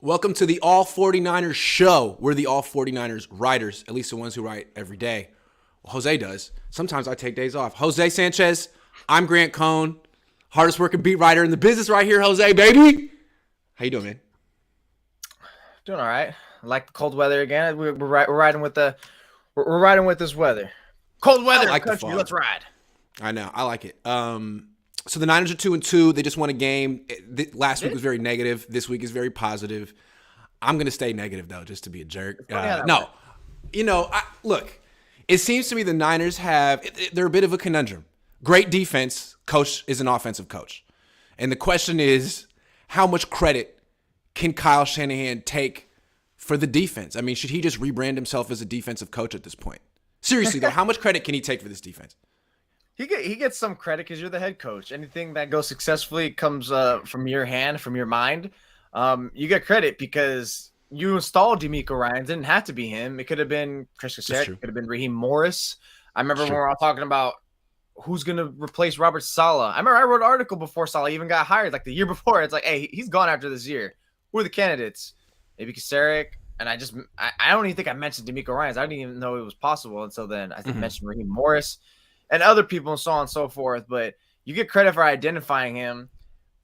Welcome to the All49ers show. We're the All49ers writers, at least the ones who write every day. Well, Jose does. Sometimes I take days off. Jose Sanchez, I'm Grant Cohn, hardest working beat writer in the business right here, Jose, baby. How you doing, man? Doing all right. I like the cold weather again. We're riding with we're riding with this weather. Cold weather, like country. Let's ride. I know. I like it. So the Niners are 2-2. They just won a game. Last week was very negative. This week is very positive. I'm going to stay negative, though, just to be a jerk. No. You know, look, it seems to me the Niners they're a bit of a conundrum. Great defense. Coach is an offensive coach. And the question is, how much credit can Kyle Shanahan take for the defense? I mean, should he just rebrand himself as a defensive coach at this point? Seriously, though, how much credit can he take for this defense? He gets some credit because you're the head coach. Anything that goes successfully comes from your hand, from your mind. You get credit because you installed DeMeco Ryans. It didn't have to be him. It could have been Chris Cassett. It could have been Raheem Morris. I remember when we were all talking about who's going to replace Robert Saleh. I remember I wrote an article before Saleh even got hired, like the year before. It's like, hey, he's gone after this year. Who are the candidates? Maybe Kasarik. And I don't even think I mentioned DeMeco Ryans. I didn't even know it was possible until then. I think I mentioned Raheem Morris and other people and so on and so forth. But you get credit for identifying him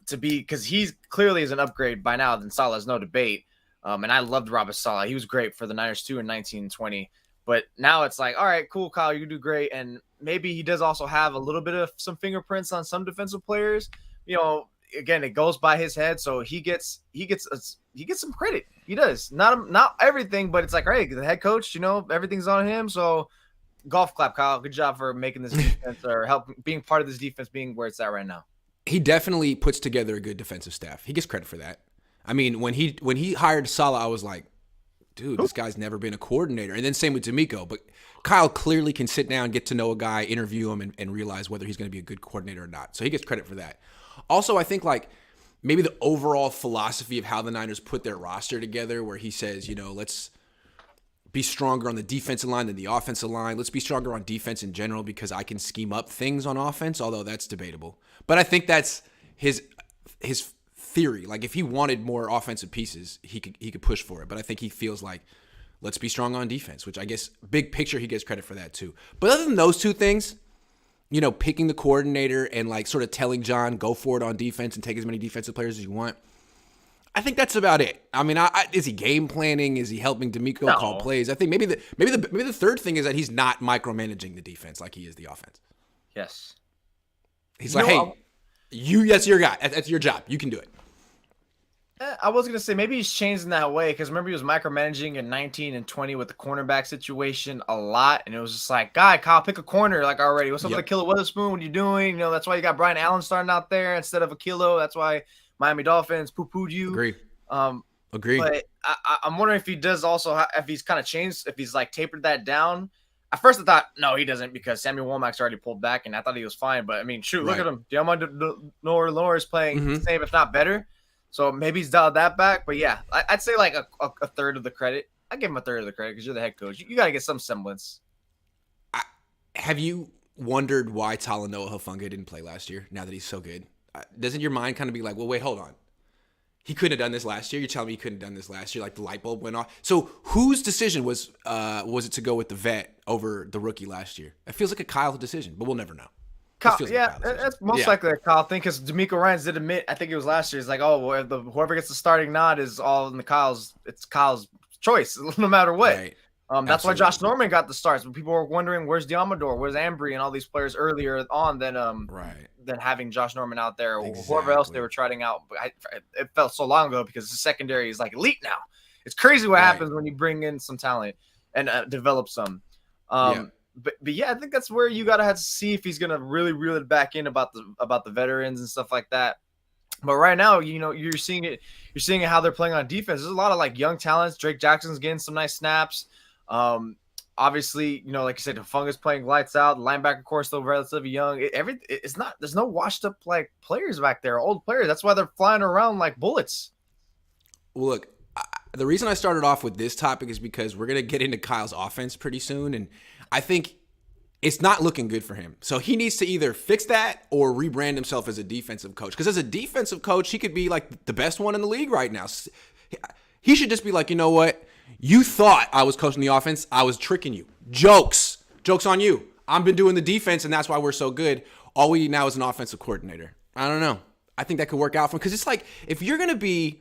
to be, because he's clearly is an upgrade by now than Saleh, no debate. And I loved Robert Saleh. He was great for the Niners too in 1920. But now it's like, all right, cool, Kyle, you do great. And maybe he does also have a little bit of some fingerprints on some defensive players. You know, again, it goes by his head, so he gets some credit. He does. Not everything, but it's like, hey, the head coach, you know, everything's on him. So golf clap, Kyle. Good job for making this defense or being part of this defense being where it's at right now. He definitely puts together a good defensive staff. He gets credit for that. I mean, when he hired Saleh, I was like, dude, this guy's never been a coordinator. And then same with DeMeco. But Kyle clearly can sit down, get to know a guy, interview him, and realize whether he's going to be a good coordinator or not. So he gets credit for that. Also, I think like maybe the overall philosophy of how the Niners put their roster together, where he says, you know, let's be stronger on the defensive line than the offensive line. Let's be stronger on defense in general because I can scheme up things on offense, although that's debatable. But I think that's his theory. Like if he wanted more offensive pieces, he could push for it. But I think he feels like let's be strong on defense, which I guess big picture he gets credit for that too. But other than those two things, you know, picking the coordinator and like sort of telling John, go for it on defense and take as many defensive players as you want, I think that's about it. I mean, is he game planning? Is he helping DeMeco call plays? I think maybe the third thing is that he's not micromanaging the defense like he is the offense. Yes. He's like, hey, that's your guy. That's your job. You can do it. I was going to say maybe he's changed in that way because remember he was micromanaging in 19 and 20 with the cornerback situation a lot. And it was just like, Kyle, pick a corner like already. What's up with Akilo Witherspoon? What are you doing? You know, that's why you got Brian Allen starting out there instead of Akilo. That's why Miami Dolphins poo-pooed you. Agree. But I'm wondering if he does also, if he's kind of changed, if he's like tapered that down. At first I thought, no, he doesn't because Samuel Womack's already pulled back and I thought he was fine. But I mean, shoot, look at him. Diamond Noor is playing the same, if not better. So maybe he's dialed that back. But yeah, I'd say like a third of the credit. I give him a third of the credit because you're the head coach. You got to get some semblance. Have you wondered why Talanoa Hufanga didn't play last year now that he's so good? Doesn't your mind kind of be like, well, wait, hold on. He couldn't have done this last year. You're telling me he couldn't have done this last year? Like the light bulb went off. So whose decision was it to go with the vet over the rookie last year? It feels like a Kyle decision, but we'll never know. Kyle, that's most likely a Kyle thing because DeMeco Ryans did admit, I think it was last year, he's like, oh, well, whoever gets the starting nod is all in it's Kyle's choice, no matter what. Right. That's why Josh Norman got the starts. When people were wondering, where's Diamador, where's Ambry, and all these players earlier on than having Josh Norman out there or whoever else they were trying out. But it felt so long ago because the secondary is like elite now. It's crazy what happens when you bring in some talent and develop some. But yeah, I think that's where you gotta have to see if he's gonna really reel it back in about the veterans and stuff like that. But right now, you know, you're seeing it how they're playing on defense. There's a lot of like young talents. Drake Jackson's getting some nice snaps. Obviously, you know, like I said, Hufanga's playing lights out. The linebacker core still relatively young. There's no washed up like players back there, old players. That's why they're flying around like bullets. Well, look, the reason I started off with this topic is because we're gonna get into Kyle's offense pretty soon, and I think it's not looking good for him. So he needs to either fix that or rebrand himself as a defensive coach. Because as a defensive coach, he could be like the best one in the league right now. He should just be like, you know what? You thought I was coaching the offense. I was tricking you. Jokes on you. I've been doing the defense, and that's why we're so good. All we need now is an offensive coordinator. I don't know. I think that could work out for him because it's like if you're going to be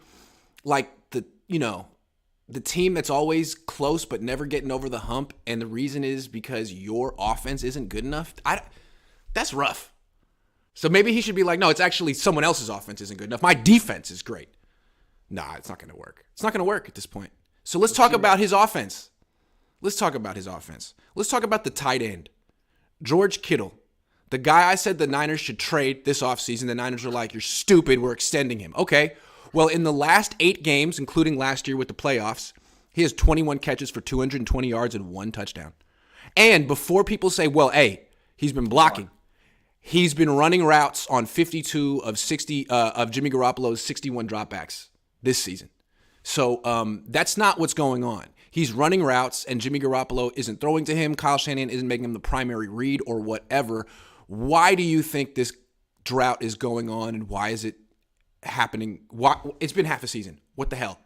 like the team that's always close but never getting over the hump, and the reason is because your offense isn't good enough, that's rough. So maybe he should be like, no, it's actually someone else's offense isn't good enough. My defense is great. Nah, it's not going to work. It's not going to work at this point. So let's talk about his offense. Let's talk about the tight end, George Kittle. The guy I said the Niners should trade this offseason. The Niners are like, you're stupid. We're extending him. Okay. Well, in the last 8 games, including last year with the playoffs, he has 21 catches for 220 yards and 1 touchdown. And before people say, well, hey, he's been blocking, he's been running routes on 52 of 60 of Jimmy Garoppolo's 61 dropbacks this season. So that's not what's going on. He's running routes, and Jimmy Garoppolo isn't throwing to him. Kyle Shanahan isn't making him the primary read or whatever. Why do you think this drought is going on, and why is it happening? It's been half a season. What the hell?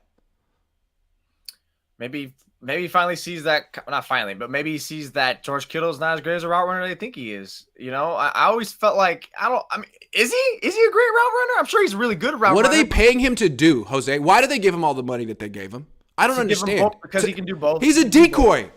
Maybe he finally sees that. Not finally, but maybe he sees that George Kittle is not as great as a route runner they think he is. You know, I always felt like is he a great route runner? I'm sure he's a really good route runner. What are they paying him to do, Jose? Why do they give him all the money that they gave him? I don't understand. Because he can do both. He's a decoy.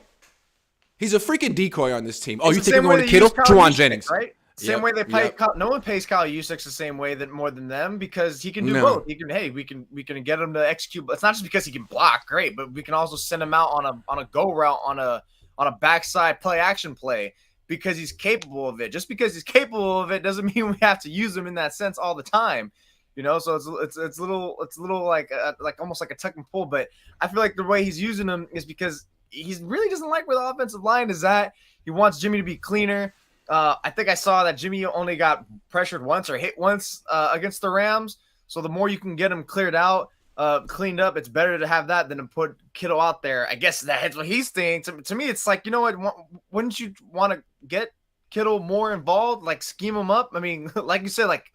He's a freaking decoy on this team. Oh, you think we're going to Kittle? Juwan Jennings. Right? Same way they pay. No one pays Kyle Juszczyk the same way more than them because he can do both. He can. Hey, we can get him to execute. It's not just because he can block, great, but we can also send him out on a go route on a backside play action play because he's capable of it. Just because he's capable of it doesn't mean we have to use him in that sense all the time. You know, so it's a little like almost like a tuck and pull. But I feel like the way he's using them is because he really doesn't like where the offensive line is at. He wants Jimmy to be cleaner. I think I saw that Jimmy only got pressured once or hit once against the Rams. So the more you can get him cleared out, cleaned up, it's better to have that than to put Kittle out there. I guess that's what he's thinking. To me, it's like, you know what? Wouldn't you want to get Kittle more involved, like scheme him up? I mean, like you said, like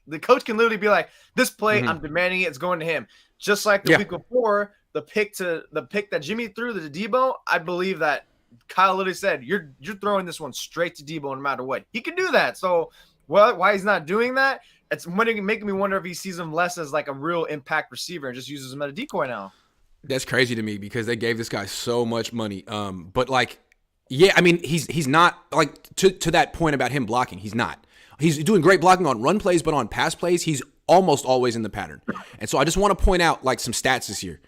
the coach can literally be like, this play, I'm demanding it. It's going to him. Just like the week before, the pick that Jimmy threw to Debo, I believe that Kyle literally said, you're throwing this one straight to Debo no matter what. He can do that. So why he's not doing that, it's making me wonder if he sees him less as like a real impact receiver and just uses him as a decoy now. That's crazy to me because they gave this guy so much money. But like, yeah, I mean, he's not like to that point about him blocking. He's not. He's doing great blocking on run plays, but on pass plays, he's almost always in the pattern. And so I just want to point out like some stats this year.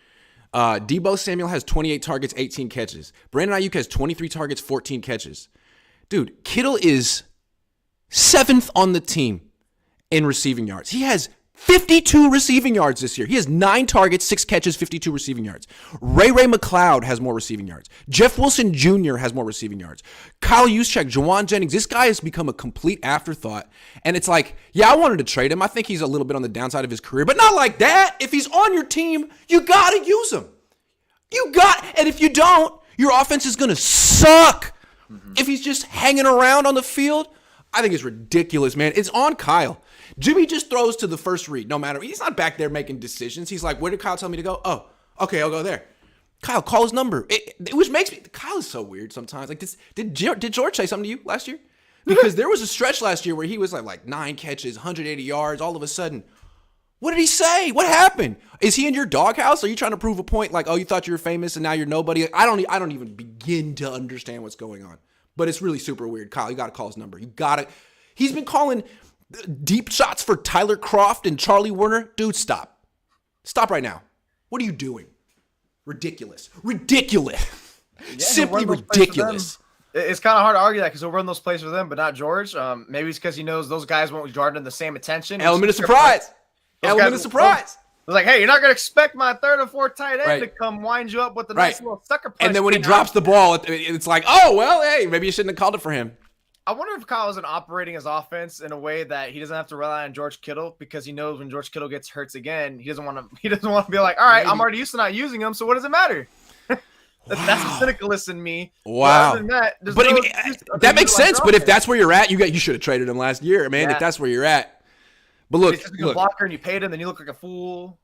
Deebo Samuel has 28 targets, 18 catches. Brandon Ayuk has 23 targets, 14 catches. Dude, Kittle is 7th on the team in receiving yards. He has 52 receiving yards this year. He has 9 targets, 6 catches, 52 receiving yards. Ray McLeod has more receiving yards. Jeff Wilson Jr. has more receiving yards. Kyle Juszczyk, Juwan Jennings. This guy has become a complete afterthought. And it's like, yeah, I wanted to trade him. I think he's a little bit on the downside of his career, but not like that. If he's on your team, you got to use him. And if you don't, your offense is going to suck. If he's just hanging around on the field, I think it's ridiculous, man. It's on Kyle. Jimmy just throws to the first read, no matter. He's not back there making decisions. He's like, where did Kyle tell me to go? Oh, okay, I'll go there. Kyle, call his number. Which makes me, Kyle is so weird sometimes. Like, did George say something to you last year? Because there was a stretch last year where he was like 9 catches, 180 yards. All of a sudden, what did he say? What happened? Is he in your doghouse? Are you trying to prove a point? Like, oh, you thought you were famous and now you're nobody? Like, I don't even begin to understand what's going on. But it's really super weird. Kyle, you got to call his number. You got to. He's been calling deep shots for Tyler Kroft and Charlie Warner. Dude, stop. Stop right now. What are you doing? Ridiculous. Yeah, simply ridiculous. It's kind of hard to argue that because he'll run those plays for them, but not George. Maybe it's because he knows those guys won't garner the same attention. Element of surprise. It's like, hey, you're not going to expect my third or fourth tight end to come wind you up with a nice little sucker punch. And then when he drops the ball, it's like, oh, well, hey, maybe you shouldn't have called it for him. I wonder if Kyle isn't operating his offense in a way that he doesn't have to rely on George Kittle because he knows when George Kittle gets hurt again, he doesn't want to be like, all right, I'm already used to not using him, so what does it matter? That's the cynicalist in me. Wow. That makes sense. But if that's where you're at, you should have traded him last year, man. Yeah. If that's where you're at. But look, he's a blocker and you paid him, then you look like a fool.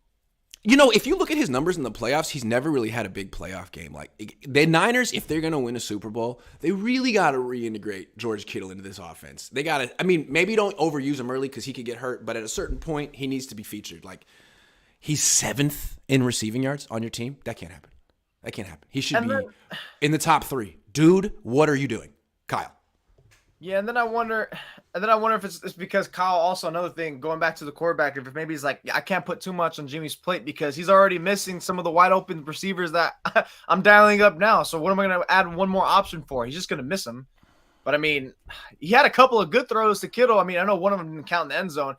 If you look at his numbers in the playoffs, he's never really had a big playoff game. Like the Niners, if they're going to win a Super Bowl, they really got to reintegrate George Kittle into this offense. They got to, maybe don't overuse him early because he could get hurt, but at a certain point, he needs to be featured. Like, he's 7th in receiving yards on your team. That can't happen. He should be in the top 3. Dude, what are you doing? Kyle. Yeah, and then I wonder if it's because Kyle, also another thing, going back to the quarterback, if maybe he's like, I can't put too much on Jimmy's plate because he's already missing some of the wide open receivers that I'm dialing up now. So what am I going to add one more option for? He's just going to miss him. But he had a couple of good throws to Kittle. I know one of them didn't count in the end zone.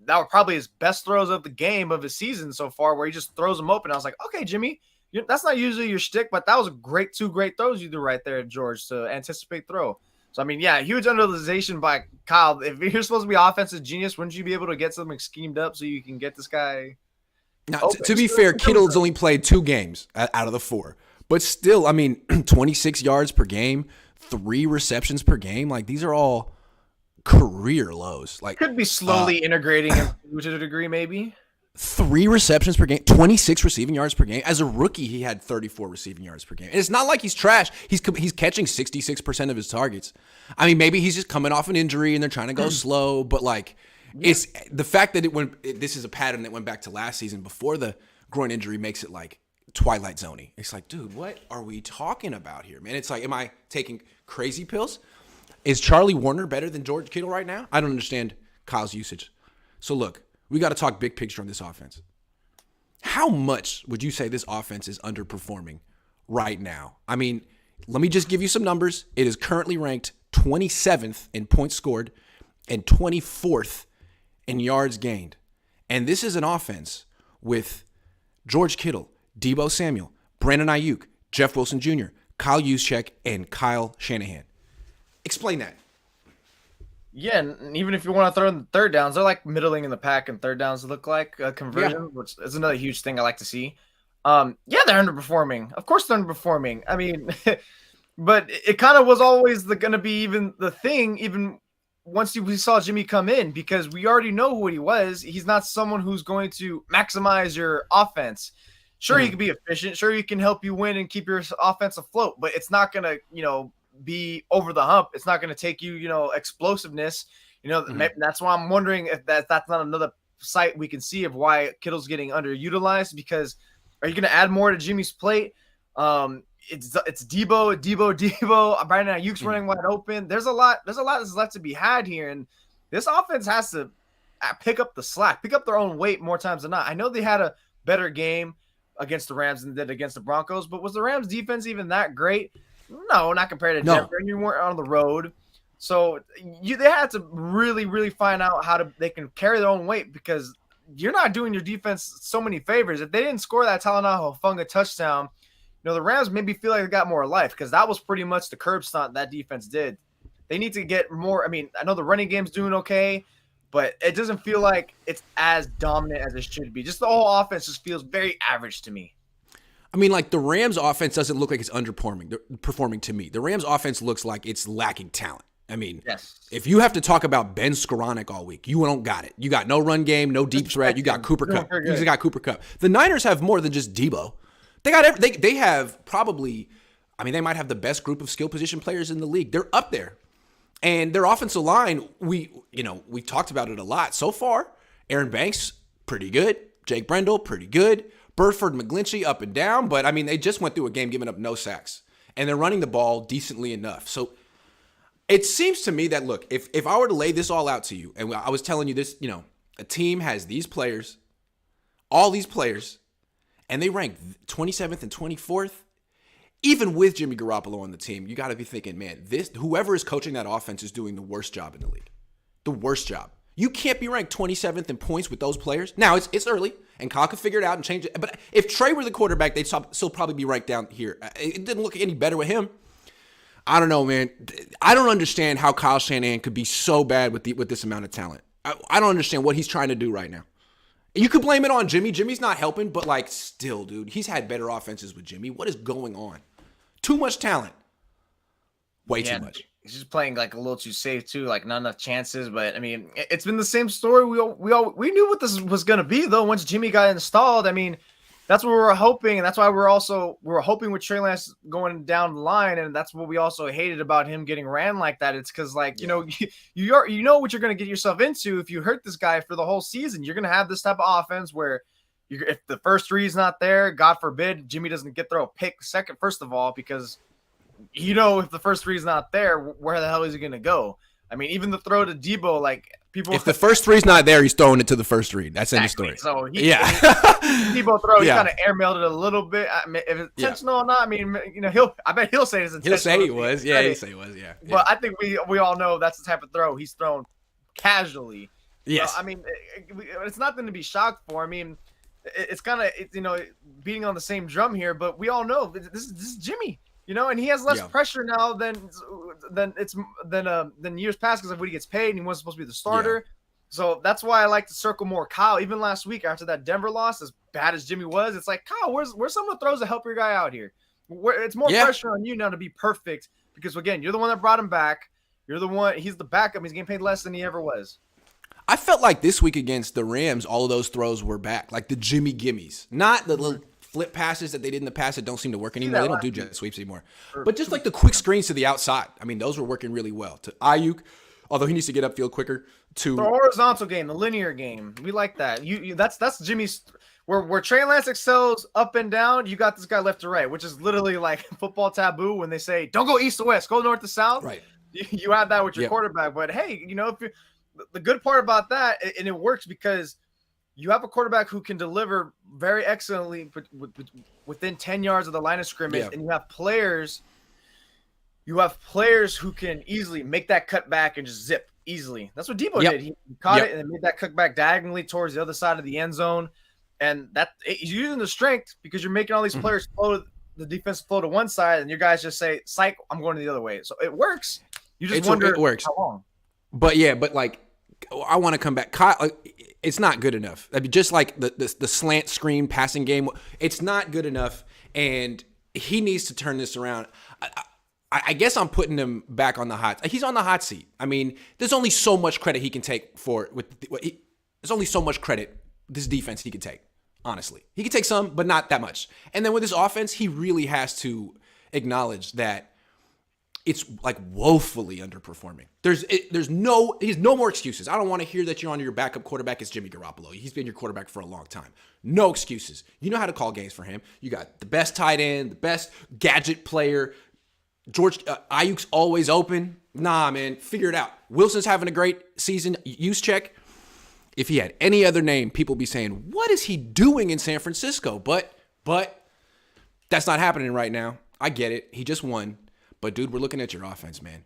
That were probably his best throws of the game of his season so far, where he just throws them open. I was like, okay, Jimmy, that's not usually your shtick, but that was two great throws you do right there, George, to anticipate throw. So, huge underutilization by Kyle. If you're supposed to be offensive genius, wouldn't you be able to get something schemed up so you can get this guy? Now, to be fair, Kittle's only played 2 games out of the 4. But still, 26 yards per game, 3 receptions per game. Like, these are all career lows. Like, could be slowly integrating him to a degree, maybe. 3 receptions per game, 26 receiving yards per game. As a rookie, he had 34 receiving yards per game. And it's not like he's trash. He's catching 66% of his targets. Maybe he's just coming off an injury and they're trying to go slow. But it's the fact that this is a pattern that went back to last season before the groin injury makes it like Twilight Zone-y. It's like, dude, what are we talking about here, man? It's like, am I taking crazy pills? Is Charlie Warner better than George Kittle right now? I don't understand Kyle's usage. So look. We got to talk big picture on this offense. How much would you say this offense is underperforming right now? Let me just give you some numbers. It is currently ranked 27th in points scored and 24th in yards gained. And this is an offense with George Kittle, Deebo Samuel, Brandon Ayuk, Jeff Wilson Jr., Kyle Juszczyk, and Kyle Shanahan. Explain that. Yeah, and even if you want to throw in the third downs, they're like middling in the pack and third downs look like conversion, which is another huge thing I like to see. They're underperforming. Of course they're underperforming. But it kind of was always going to be even the thing, even once we saw Jimmy come in, because we already know who he was. He's not someone who's going to maximize your offense. Sure, he can be efficient. Sure, he can help you win and keep your offense afloat, but it's not going to, be over the hump. It's not going to take you, explosiveness. That's why I'm wondering if that's not another site we can see of why Kittle's getting underutilized, because are you going to add more to Jimmy's plate? It's Deebo. Brandon Ayuk's running wide open. There's a lot that's left to be had here, and this offense has to pick up the slack, pick up their own weight more times than not. I know they had a better game against the Rams than they did against the Broncos, but was the Rams defense even that great? No, not compared to Denver. And you weren't on the road. So they had to really, really find out they can carry their own weight, because you're not doing your defense so many favors. If they didn't score that Talanoa Hufanga touchdown, the Rams maybe feel like they got more life, because that was pretty much the curb stomp that defense did. They need to get more. I know the running game's doing okay, but it doesn't feel like it's as dominant as it should be. Just the whole offense just feels very average to me. The Rams offense doesn't look like it's underperforming to me. The Rams offense looks like it's lacking talent. Yes. If you have to talk about Ben Skoranek all week, you don't got it. You got no run game, no deep threat. You got Cooper Kupp. You got Cooper Kupp. The Niners have more than just Deebo. They have probably, they might have the best group of skill position players in the league. They're up there. And their offensive line, we talked about it a lot so far. Aaron Banks, pretty good. Jake Brendel, pretty good. Burford, McGlinchey, up and down. But, they just went through a game giving up no sacks. And they're running the ball decently enough. So it seems to me that, look, if I were to lay this all out to you, and I was telling you this, a team has these players, all these players, and they rank 27th and 24th, even with Jimmy Garoppolo on the team, you got to be thinking, man, whoever is coaching that offense is doing the worst job in the league. The worst job. You can't be ranked 27th in points with those players. Now, it's early, and Kyle could figure it out and change it. But if Trey were the quarterback, they'd still probably be ranked down here. It didn't look any better with him. I don't know, man. I don't understand how Kyle Shanahan could be so bad with this amount of talent. I don't understand what he's trying to do right now. You could blame it on Jimmy. Jimmy's not helping, but still, dude, he's had better offenses with Jimmy. What is going on? Too much talent. Way too much. he's just playing like a little too safe too, like not enough chances. But I mean, it's been the same story. We knew what this was gonna be though. Once Jimmy got installed, I mean, that's what we were hoping, and that's why we were hoping with Trey Lance going down the line, and that's what we also hated about him getting ran like that. It's because like you know you know what you're gonna get yourself into if you hurt this guy for the whole season. You're gonna have this type of offense where if the first three is not there, God forbid Jimmy doesn't get throw a pick second, first of all, because if the first three is not there, where the hell is he going to go? I mean, even the throw to Debo, like people. If the first three is not there, he's throwing it to the first three. That's exactly. End of story. So Debo throw, he kind of airmailed it a little bit. I mean, if it's intentional or not, I mean, I bet he'll say it's intentional. He'll say he was. Yeah, he'll say he was. Yeah. But I think we all know that's the type of throw he's thrown casually. Yes. So, I mean, it's nothing to be shocked for. I mean, it's kind of beating on the same drum here, but we all know this is Jimmy. And he has less pressure now than years past because of what he gets paid, and he wasn't supposed to be the starter. Yeah. So that's why I like to circle more Kyle. Even last week after that Denver loss, as bad as Jimmy was, it's like, Kyle, where's some of the throws to help your guy out here? It's more pressure on you now to be perfect because, again, you're the one that brought him back. You're the one. He's the backup. He's getting paid less than he ever was. I felt like this week against the Rams, all of those throws were back, like the Jimmy gimmies, not the little flip passes that they did in the past that don't seem to work anymore. They don't do jet sweeps anymore. But just like the quick screens to the outside. I mean, those were working really well. To Ayuk, although he needs to get upfield quicker. To the horizontal game, the linear game. We like that. That's Jimmy's where Trey Lance excels up and down, you got this guy left to right, which is literally like football taboo when they say, don't go east to west, go north to south. Right. You have that with your quarterback. But hey, if the good part about that, and it works because you have a quarterback who can deliver very excellently within 10 yards of the line of scrimmage, and you have players who can easily make that cut back and just zip easily. That's what Debo did. He caught it and then made that cut back diagonally towards the other side of the end zone. And he's using the strength because you're making all these players flow, the defense flow to one side, and your guys just say, psych, I'm going to the other way. So it works. You just wonder it works. How long. But like, I want to come back. Kyle, it's not good enough. I mean, just like the slant screen passing game, it's not good enough, and he needs to turn this around. I guess I'm putting him back on the hot. He's on the hot seat. I mean, there's only so much credit he can take there's only so much credit this defense he can take. Honestly, he can take some, but not that much. And then with his offense, he really has to acknowledge that it's like woefully underperforming. He has no more excuses. I don't want to hear that you're on your backup quarterback. It's Jimmy Garoppolo. He's been your quarterback for a long time. No excuses. You know how to call games for him. You got the best tight end, the best gadget player. Ayuk's always open. Nah, man, figure it out. Wilson's having a great season. Use check. If he had any other name, people be saying, what is he doing in San Francisco? But that's not happening right now. I get it. He just won. But, dude, we're looking at your offense, man.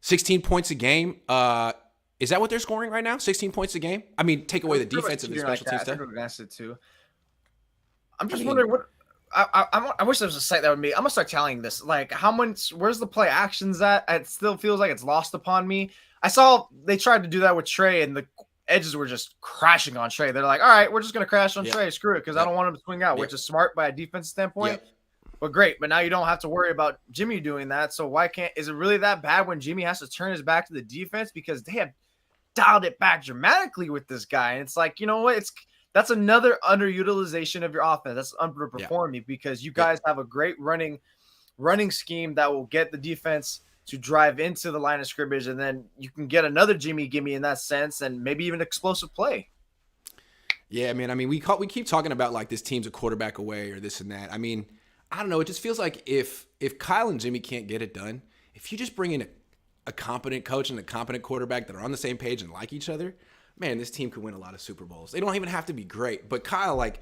16 points a game. Is that what they're scoring right now? 16 points a game? I mean, take away the defense and the special teams stuff. I'm just wondering what I wish there was a site that would be. I'm gonna start tallying this. Like, how much? Where's the play actions at? It still feels like it's lost upon me. I saw they tried to do that with Trey, and the edges were just crashing on Trey. They're like, all right, we're just gonna crash on Trey. Screw it, because I don't want him to swing out, which is smart by a defense standpoint. But great. But now you don't have to worry about Jimmy doing that. So why can't? Is it really that bad when Jimmy has to turn his back to the defense because they have dialed it back dramatically with this guy? And it's like, you know what? That's another underutilization of your offense. That's underperforming because you guys have a great running scheme that will get the defense to drive into the line of scrimmage, and then you can get another Jimmy gimme in that sense, and maybe even explosive play. Yeah, man. I mean, we keep talking about like this team's a quarterback away or this and that. I mean, I don't know. It just feels like if Kyle and Jimmy can't get it done, if you just bring in a competent coach and a competent quarterback that are on the same page and like each other, man, this team could win a lot of Super Bowls. They don't even have to be great. But Kyle, like,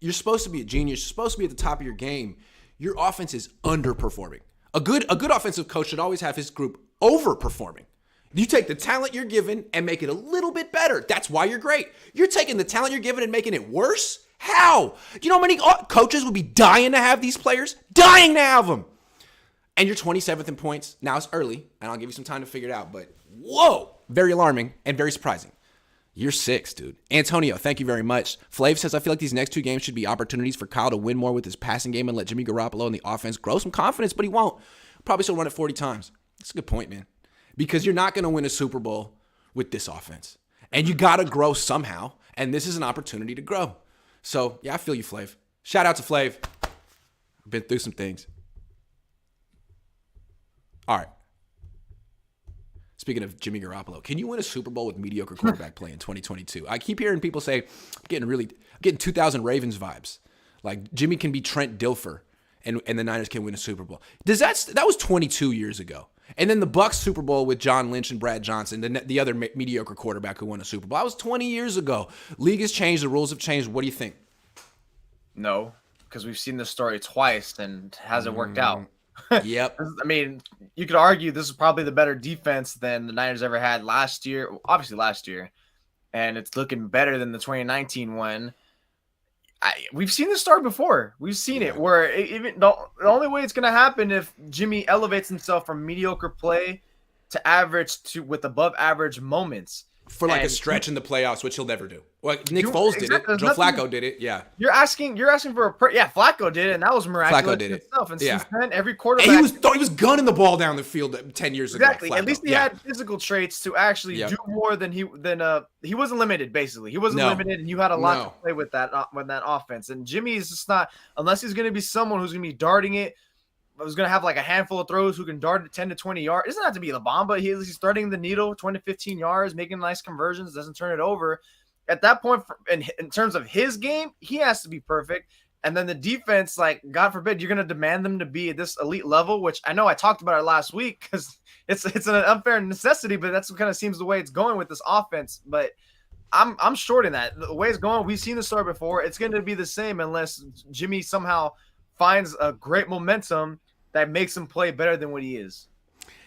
you're supposed to be a genius. You're supposed to be at the top of your game. Your offense is underperforming. A good offensive coach should always have his group overperforming. You take the talent you're given and make it a little bit better. That's why you're great. You're taking the talent you're given and making it worse? How? Do you know how many coaches would be dying to have these players? Dying to have them. And you're 27th in points. Now it's early, and I'll give you some time to figure it out. But whoa, very alarming and very surprising. You're 6, dude. Antonio, thank you very much. Flav says, I feel like these next 2 games should be opportunities for Kyle to win more with his passing game and let Jimmy Garoppolo and the offense grow some confidence, but he won't. Probably still run it 40 times. That's a good point, man. because you're not going to win a Super Bowl with this offense. And you got to grow somehow, and this is an opportunity to grow. So, yeah, I feel you, Flav. Shout out to Flav. I've been through some things. All right. Speaking of Jimmy Garoppolo, can you win a Super Bowl with mediocre quarterback play in 2022? I keep hearing people say, I'm getting 2000 Ravens vibes. Like, Jimmy can be Trent Dilfer, and the Niners can win a Super Bowl. That was 22 years ago. And then the Bucs Super Bowl with John Lynch and Brad Johnson, the other mediocre quarterback who won a Super Bowl. That was 20 years ago. League has changed. The rules have changed. What do you think? No, because we've seen this story twice and it hasn't worked out. Yep. I mean, you could argue this is probably the better defense than the Niners ever had last year. Obviously last year. And it's looking better than the 2019 one. We've seen this story before. We've seen it where the only way it's going to happen if Jimmy elevates himself from mediocre play to average with above average moments. For like a stretch in the playoffs, which he'll never do. Well, Nick Foles did it. Joe Flacco did it. Yeah. You're asking for Flacco did it, and that was miraculous. Flacco did itself. And it. since then, every quarterback. And he was gunning the ball down the field 10 years ago. Exactly. At least he had physical traits to actually do more than he wasn't limited. Basically, he wasn't limited, and you had a lot to play with that offense. And Jimmy is just not, unless he's going to be someone who's going to be darting it. Was going to have like a handful of throws who can dart it 10 to 20 yards. It doesn't have to be the bomb, but he's threading the needle 20 to 15 yards, making nice conversions, doesn't turn it over. At that point, in terms of his game, he has to be perfect. And then the defense, like, God forbid, you're going to demand them to be at this elite level, which I know I talked about it last week because it's an unfair necessity, but that's what kind of seems the way it's going with this offense. But I'm short in that. The way it's going, we've seen the story before. It's going to be the same unless Jimmy somehow finds a great momentum that makes him play better than what he is.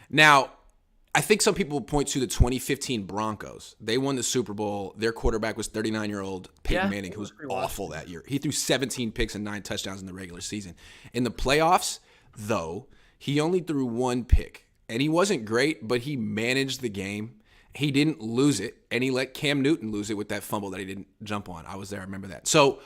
Now, I think some people point to the 2015 Broncos. They won the Super Bowl. Their quarterback was 39-year-old Peyton Manning, who was awful that year. He threw 17 picks and 9 touchdowns in the regular season. In the playoffs, though, he only threw 1 pick. And he wasn't great, but he managed the game. He didn't lose it, and he let Cam Newton lose it with that fumble that he didn't jump on. I was there. I remember that. So,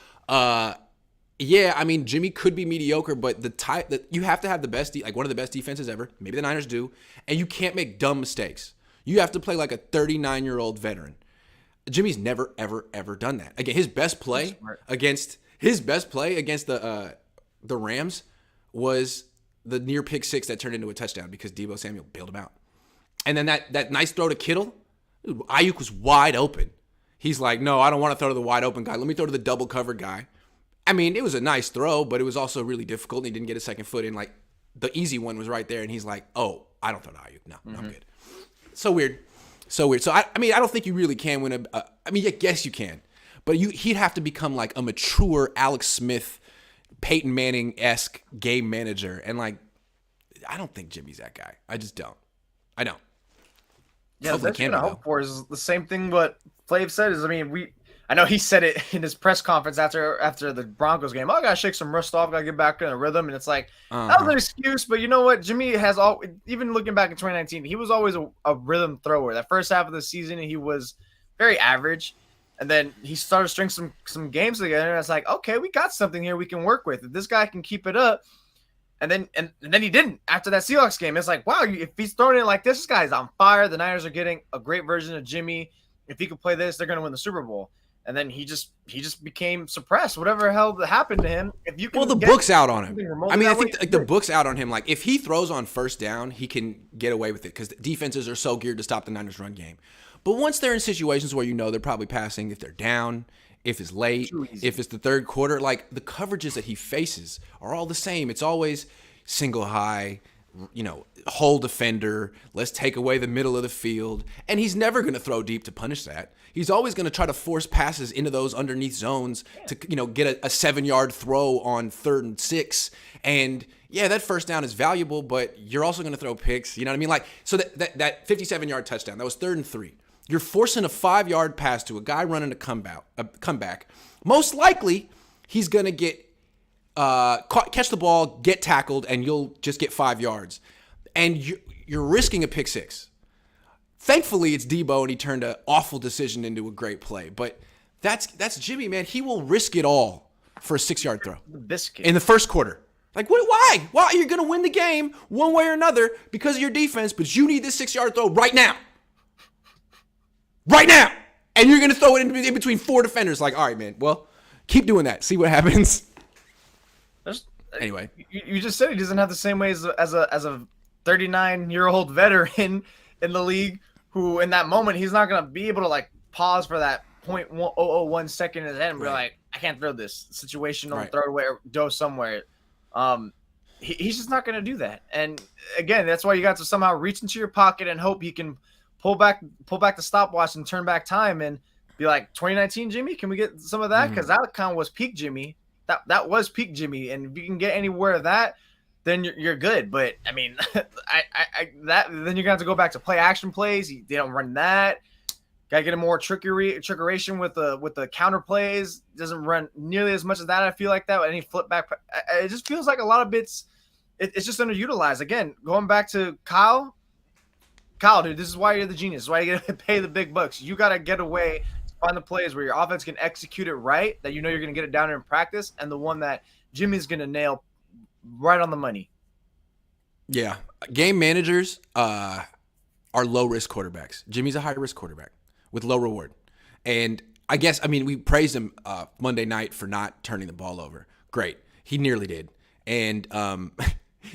yeah, I mean, Jimmy could be mediocre, but the type that you have to have the best, like one of the best defenses ever. Maybe the Niners do, and you can't make dumb mistakes. You have to play like a 39-year-old veteran. Jimmy's never, ever, ever done that. Again, his best play against the Rams was the near pick six that turned into a touchdown because Deebo Samuel bailed him out. And then that nice throw to Kittle, Ayuk was wide open. He's like, no, I don't want to throw to the wide open guy. Let me throw to the double covered guy. I mean, it was a nice throw, but it was also really difficult, and he didn't get a second foot in. Like, the easy one was right there, and he's like, oh, I don't throw to Ayuk. No, I'm good. So weird. So, I don't think you really can win I guess you can. But he'd have to become, like, a mature Alex Smith, Peyton Manning-esque game manager. And, like, I don't think Jimmy's that guy. I just don't. I don't. Yeah, that's what I hope for is the same thing what Flav said is, I know he said it in his press conference after the Broncos game. I got to shake some rust off. Got to get back in a rhythm. And it's like, that was an excuse. But you know what? Jimmy has even looking back in 2019, he was always a rhythm thrower. That first half of the season, he was very average. And then he started stringing some games together. And it's like, okay, we got something here we can work with. If this guy can keep it up. And then he didn't after that Seahawks game. It's like, wow, if he's throwing it like this guy's on fire. The Niners are getting a great version of Jimmy. If he could play this, they're going to win the Super Bowl. And then he just became suppressed. Whatever the hell happened to him. If you can the book's out on him. I think like the book's out on him. Like if he throws on first down, he can get away with it because defenses are so geared to stop the Niners' run game. But once they're in situations where they're probably passing, if they're down, if it's late, if it's the third quarter, like the coverages that he faces are all the same. It's always single high, hole defender, let's take away the middle of the field. And he's never going to throw deep to punish that. He's always going to try to force passes into those underneath zones to, get a 7-yard throw on 3rd and 6. And yeah, that first down is valuable, but you're also going to throw picks. You know what I mean? Like, so that 57-yard touchdown, that was 3rd and 3. You're forcing a 5-yard pass to a guy running a comeback. Most likely, he's going to get catch the ball, get tackled, and you'll just get 5 yards. And you're risking a pick six. Thankfully, it's Deebo, and he turned an awful decision into a great play. But that's Jimmy, man. He will risk it all for a 6-yard throw Biscuit. in the first quarter. Like, what? Why? Why? You're going to win the game one way or another because of your defense, but you need this 6-yard throw right now. Right now. And you're going to throw it in between 4 defenders. Like, all right, man. Well, keep doing that. See what happens. Anyway. You just said he doesn't have the same way as a 39-year-old veteran in the league who, in that moment, he's not going to be able to, like, pause for that 0.001 second in his head and be like, I can't throw this situational, throw it away or go somewhere. He's just not going to do that. And again, that's why you got to somehow reach into your pocket and hope he can pull back the stopwatch and turn back time and be like, 2019 Jimmy, can we get some of that? Because that kind of was peak Jimmy. That was peak Jimmy. And if you can get anywhere of that, then you're good. But I mean, then you're gonna have to go back to play action plays. They don't run that. Got to get a more trickeration with the counter plays. Doesn't run nearly as much as that. I feel like that. Any flip back, it just feels like a lot of bits. It's just underutilized. Again, going back to Kyle, dude, this is why you're the genius. This is why you get to pay the big bucks. You got to get away, find the plays where your offense can execute it right, that you know you're going to get it down in practice, and the one that Jimmy's going to nail right on the money. Yeah. Game managers are low-risk quarterbacks. Jimmy's a high-risk quarterback with low reward. And I guess, I mean, we praised him Monday night for not turning the ball over. Great. He nearly did. And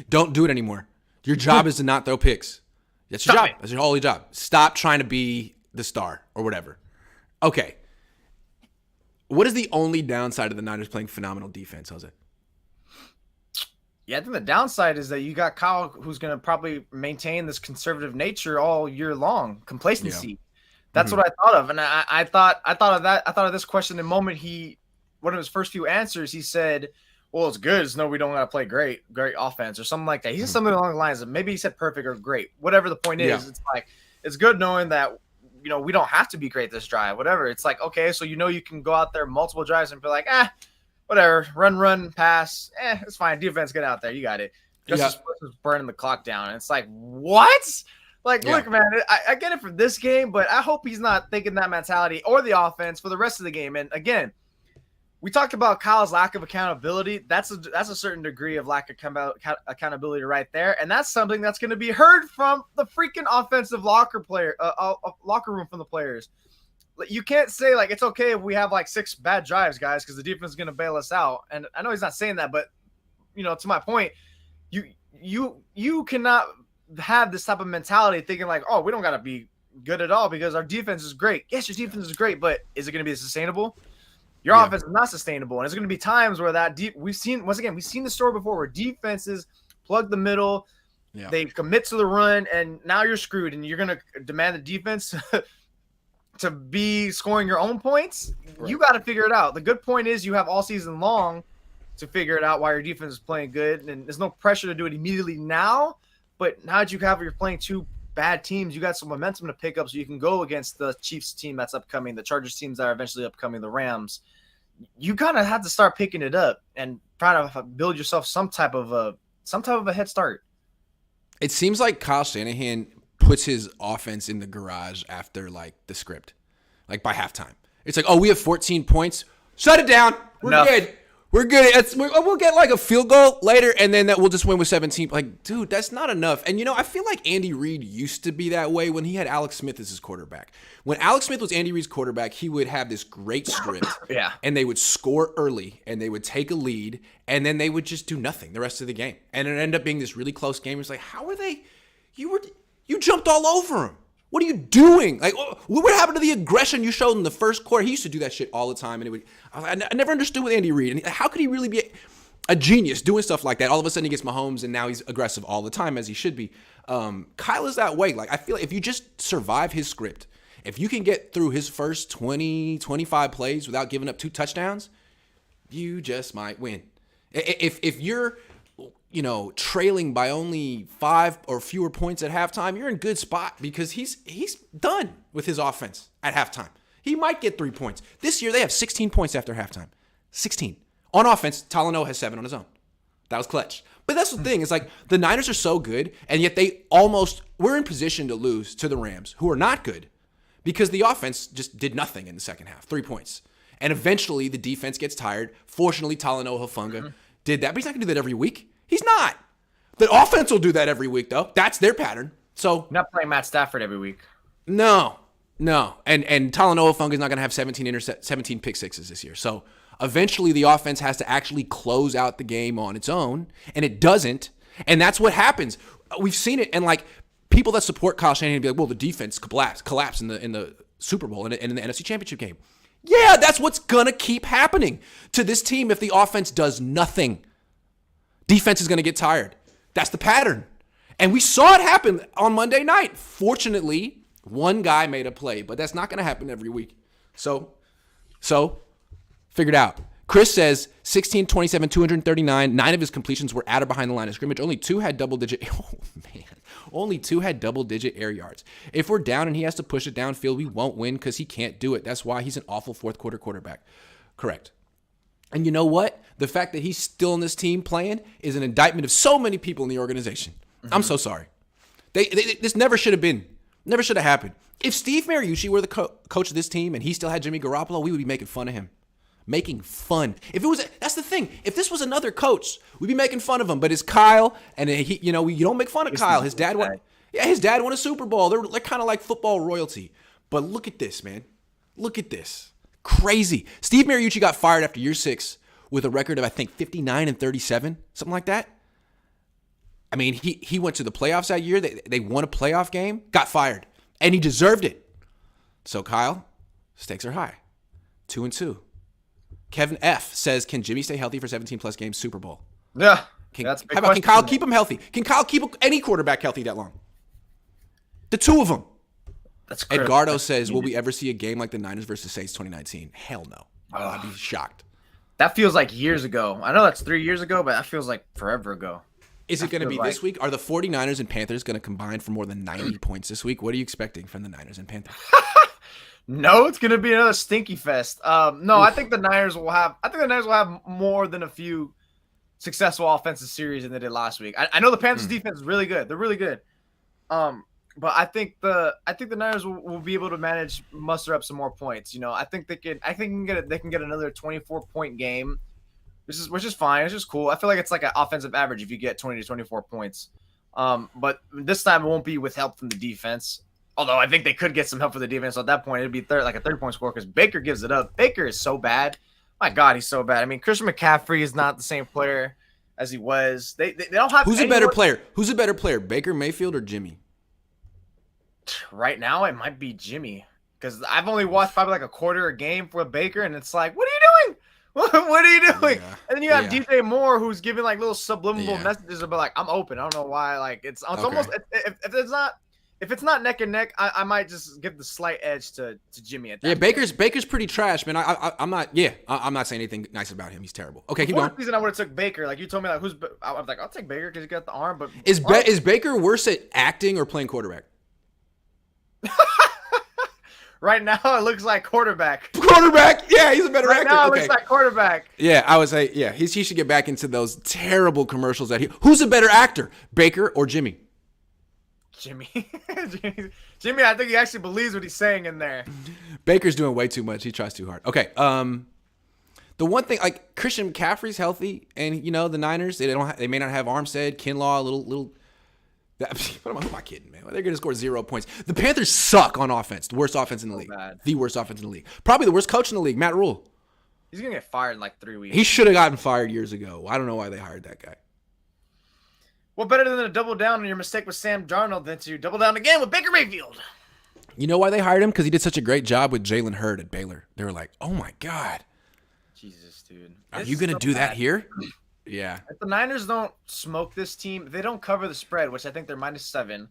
don't do it anymore. Your job is to not throw picks. That's your job. That's your only job. Stop trying to be the star or whatever. Okay. What is the only downside of the Niners playing phenomenal defense, Jose? Yeah, I think the downside is that you got Kyle, who's going to probably maintain this conservative nature all year long, complacency. Yeah. That's what I thought of, and I thought of that. I thought of this question the moment one of his first few answers. He said, "Well, it's good. It's no, we don't got to play great offense or something like that." He said something along the lines of maybe he said perfect or great, whatever the point is. It's like it's good knowing that we don't have to be great this drive, whatever. It's like, okay, so you can go out there multiple drives and be like, whatever, run, pass, it's fine. Defense, get out there, you got it. Just burning the clock down, and it's like, what? Like, look, man, I get it for this game, but I hope he's not thinking that mentality or the offense for the rest of the game. And again, we talked about Kyle's lack of accountability. That's a certain degree of lack of accountability right there, and that's something that's going to be heard from the freaking offensive locker room from the players. You can't say like it's okay if we have like 6 bad drives, guys, because the defense is going to bail us out. And I know he's not saying that, but to my point, you cannot have this type of mentality thinking like, oh, we don't got to be good at all because our defense is great. Yes, your defense is great, but is it going to be sustainable? Your offense is not sustainable, and there's going to be times where we've seen the story before where defenses plug the middle, they commit to the run, and now you're screwed, and you're going to demand the defense to be scoring your own points. Right. You got to figure it out. The good point is you have all season long to figure it out while your defense is playing good, and there's no pressure to do it immediately now. But now that you're playing 2 bad teams, you got some momentum to pick up so you can go against the Chiefs team that's upcoming, the Chargers teams that are eventually upcoming, the Rams. You kind of have to start picking it up and try to build yourself some type of a head start. It seems like Kyle Shanahan puts his offense in the garage after like the script, like by halftime. It's like, oh, we have 14 points. Shut it down. We're good. We're good. We'll get like a field goal later, and then we'll just win with 17. Like, dude, that's not enough. And, I feel like Andy Reid used to be that way when he had Alex Smith as his quarterback. When Alex Smith was Andy Reid's quarterback, he would have this great script. And they would score early, and they would take a lead, and then they would just do nothing the rest of the game. And it ended up being this really close game. It's like, how are they? You jumped all over him. What are you doing? Like, what happened to the aggression you showed in the first quarter? He used to do that shit all the time, and I never understood with Andy Reid. And how could he really be a genius doing stuff like that? All of a sudden, he gets Mahomes, and now he's aggressive all the time, as he should be. Kyle is that way. Like, I feel like if you just survive his script, if you can get through his first 20, 25 plays without giving up 2 touchdowns, you just might win. If you're trailing by only 5 or fewer points at halftime, you're in good spot because he's done with his offense at halftime. He might get 3 points. This year, they have 16 points after halftime. 16. On offense, Talanoa has 7 on his own. That was clutch. But that's the thing. It's like the Niners are so good, and yet we're in position to lose to the Rams, who are not good, because the offense just did nothing in the second half. 3 points. And eventually, the defense gets tired. Fortunately, Talanoa Hufanga did that, but he's not going to do that every week. He's not. The offense will do that every week, though. That's their pattern. So Not playing Matt Stafford every week. no. And Talanoa Funga is not going to have 17 pick sixes this year. So eventually the offense has to actually close out the game on its own, and it doesn't. And that's what happens. We've seen it, and like people that support Kyle Shanahan be like, well, the defense collapsed in the Super Bowl and in the NFC Championship game. Yeah, that's what's going to keep happening to this team if the offense does nothing. Defense is going to get tired. That's the pattern. And we saw it happen on Monday night. Fortunately, one guy made a play, but that's not going to happen every week. So figured out. Chris says 16, 27, 239. 9 of his completions were at or behind the line of scrimmage. Only 2 had double-digit. Oh, man. Only 2 had double-digit air yards. If we're down and he has to push it downfield, we won't win because he can't do it. That's why he's an awful fourth-quarter quarterback. Correct. And you know what? The fact that he's still in this team playing is an indictment of so many people in the organization. Mm-hmm. I'm so sorry. This never should have been. Never should have happened. If Steve Mariucci were the coach of this team and he still had Jimmy Garoppolo, we would be making fun of him. Making fun. That's the thing. If this was another coach, we'd be making fun of him. But it's Kyle, and you don't make fun of Kyle. His dad won a Super Bowl. They're kind of like football royalty. But look at this, man. Look at this. Crazy. Steve Mariucci got fired after year 6 with a record of, I think, 59-37, something like that. I mean, he went to the playoffs that year. They won a playoff game, got fired, and he deserved it. So, Kyle, stakes are high. 2-2. Kevin F. says, can Jimmy stay healthy for 17-plus games Super Bowl? Yeah. Can Kyle keep him healthy? Can Kyle keep any quarterback healthy that long? The two of them. That's critical. Edgardo says, will we ever see a game like the Niners versus Saints 2019? Hell no. I'd be shocked. That feels like years ago. I know that's 3 years ago, but that feels like forever ago. Is it going to be this week? Are the 49ers and Panthers going to combine for more than 90 points this week? What are you expecting from the Niners and Panthers? No, it's going to be another stinky fest. No, I think the Niners will have more than a few successful offensive series than they did last week. I know the Panthers defense is really good. They're really good. But I think the Niners will be able to muster up some more points. I think they can get another 24-point game. Which is fine. It's just cool. I feel like it's like an offensive average if you get 20 to 24 points. But this time it won't be with help from the defense. Although I think they could get some help from the defense. So at that point, it'd be like a 30-point score because Baker gives it up. Baker is so bad. My God, he's so bad. I mean, Christian McCaffrey is not the same player as he was. They don't have. Who's a better player? Who's a better player, Baker Mayfield or Jimmy? Right now, it might be Jimmy because I've only watched probably like a quarter a game for Baker, and it's like, what are you doing? What are you doing? Yeah. And then you have DJ Moore who's giving like little subliminal messages about like I'm open. I don't know why. Like it's almost if it's not neck and neck, I might just give the slight edge to Jimmy at that. Yeah, point. Baker's pretty trash, man. I'm not saying anything nice about him. He's terrible. Okay, keep going. Reason I would have took Baker. Like you told me, like I was like I'll take Baker because he got the arm. But is Baker worse at acting or playing quarterback? Right now, it looks like quarterback. Quarterback? Yeah, he's a better actor. Right now, it looks like quarterback. Yeah, I would say, he should get back into those terrible commercials that who's a better actor, Baker or Jimmy? Jimmy, I think he actually believes what he's saying in there. Baker's doing way too much. He tries too hard. Okay, the one thing, like Christian McCaffrey's healthy, and the Niners, they may not have Armstead, Kinlaw, little. Who am I kidding, man? They're going to score 0 points. The Panthers suck on offense. The worst offense in the league. Bad. The worst offense in the league. Probably the worst coach in the league, Matt Rule. He's going to get fired in like 3 weeks. He should have gotten fired years ago. I don't know why they hired that guy. Well, better than to double down on your mistake with Sam Darnold than to double down again with Baker Mayfield. You know why they hired him? Because he did such a great job with Jalen Hurd at Baylor. They were like, oh, my God. Jesus, dude. Are you going to do that here? Yeah. If the Niners don't smoke this team, if they don't cover the spread, which I think they're -7,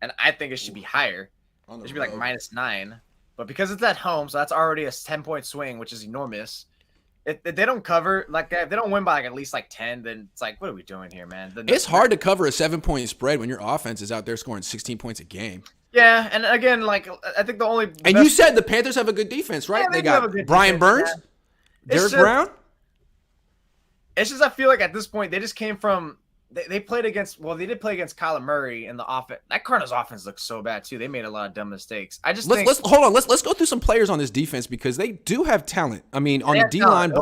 and I think it should be higher. It should be like -9. But because it's at home, so that's already a 10-point swing, which is enormous. If they don't cover, like if they don't win by like at least like 10, then it's like, what are we doing here, man? It's hard to cover a 7-point spread when your offense is out there scoring 16 points a game. Yeah, and again, like I think the only and you said the Panthers have a good defense, right? Yeah, they got Brian Burns, Derek Brown. It's just I feel like at this point they just came from they played against. Well, they did play against Kyler Murray in the offense. That Cardinals offense looks so bad too. They made a lot of dumb mistakes. I just let's hold on. Let's go through some players on this defense because they do have talent. I mean, on the D line,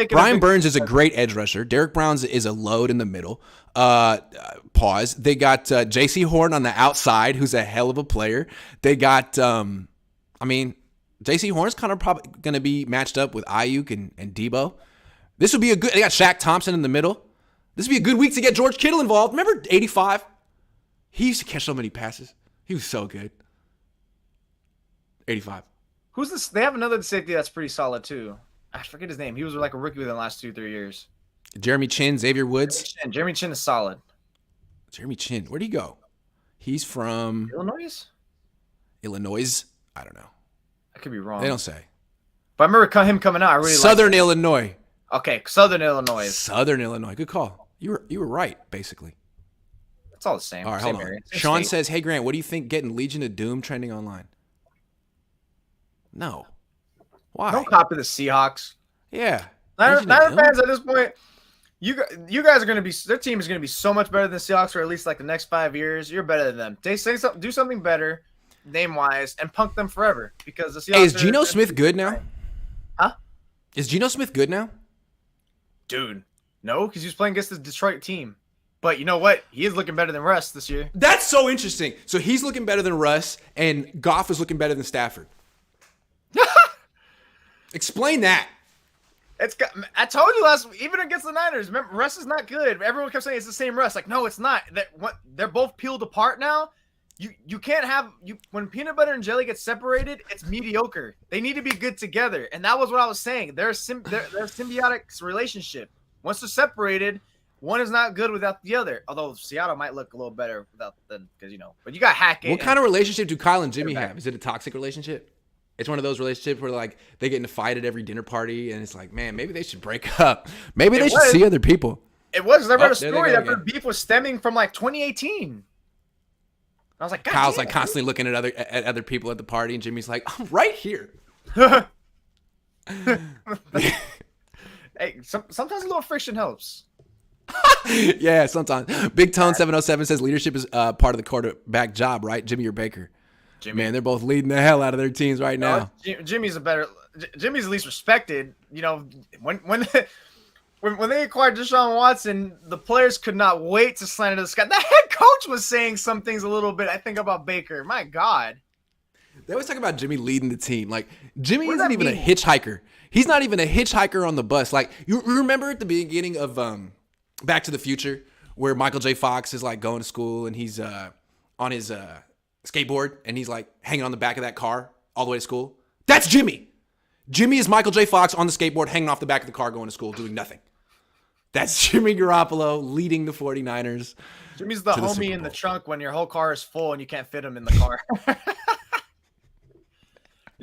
Brian Burns is a great edge rusher. Derek Brown's is a load in the middle. Pause. They got J.C. Horn on the outside, who's a hell of a player. They got, J.C. Horn's kind of probably going to be matched up with Ayuk and Debo. This would be a good. They got Shaq Thompson in the middle. This would be a good week to get George Kittle involved. Remember 85? He used to catch so many passes. He was so good. 85. Who's this? They have another safety that's pretty solid too. I forget his name. He was like a rookie within the last 2-3 years. Jeremy Chin, Xavier Woods. Jeremy Chin is solid. Jeremy Chin, where'd he go? He's from Illinois. I don't know. I could be wrong. They don't say. But I remember him coming out. I really Southern Illinois. Okay, Southern Illinois. Southern Illinois. Good call. You were right, basically. It's all the same. All right, same hold on. area, Sean state. says, "Hey Grant, what do you think getting Legion of Doom trending online?" No. Why? Don't copy the Seahawks. Yeah. Niner fans at this point, you guys are going to be, their team is going to be so much better than the Seahawks for at least like the next 5 years. You're better than them. They say something, do something better, name wise, and punk them forever because the Seahawks. Hey, is Geno Smith good now? Huh? Is Geno Smith good now? Dude, no, because he was playing against the Detroit team. But you know what? He is looking better than Russ this year. That's so interesting. So he's looking better than Russ, and Goff is looking better than Stafford. Explain that. I told you last week, even against the Niners, remember, Russ is not good. Everyone kept saying it's the same Russ. Like, no, it's not. They're both peeled apart now. You can't have when peanut butter and jelly get separated, it's mediocre. They need to be good together. And that was what I was saying. They're a symbiotic relationship. Once they're separated, one is not good without the other. Although Seattle might look a little better without them, because but you got Hackett. What kind of relationship do Kyle and Jimmy have? Is it a toxic relationship? It's one of those relationships where like they get in a fight at every dinner party, and it's like, man, maybe they should break up. Maybe they should see other people. It was. I read a story that their beef was stemming from like 2018. I was like, God Kyle's damn, like constantly looking at other people at the party, and Jimmy's like, I'm right here. Hey, sometimes a little friction helps. Yeah, sometimes. Big Tone 707 says leadership is part of the quarterback job, right? Jimmy or Baker? Jimmy. Man, they're both leading the hell out of their teams right now. Jimmy's Jimmy's at least respected. When they acquired Deshaun Watson, the players could not wait to slant into the sky. The head coach was saying some things a little bit, I think, about Baker. My God. They always talk about Jimmy leading the team. Like, Jimmy isn't even a hitchhiker. He's not even a hitchhiker on the bus. Like, you remember at the beginning of Back to the Future where Michael J. Fox is, like, going to school and he's on his skateboard and he's, like, hanging on the back of that car all the way to school? That's Jimmy. Jimmy is Michael J. Fox on the skateboard hanging off the back of the car going to school doing nothing. That's Jimmy Garoppolo leading the 49ers. Jimmy's the homie in the trunk when your whole car is full and you can't fit him in the car.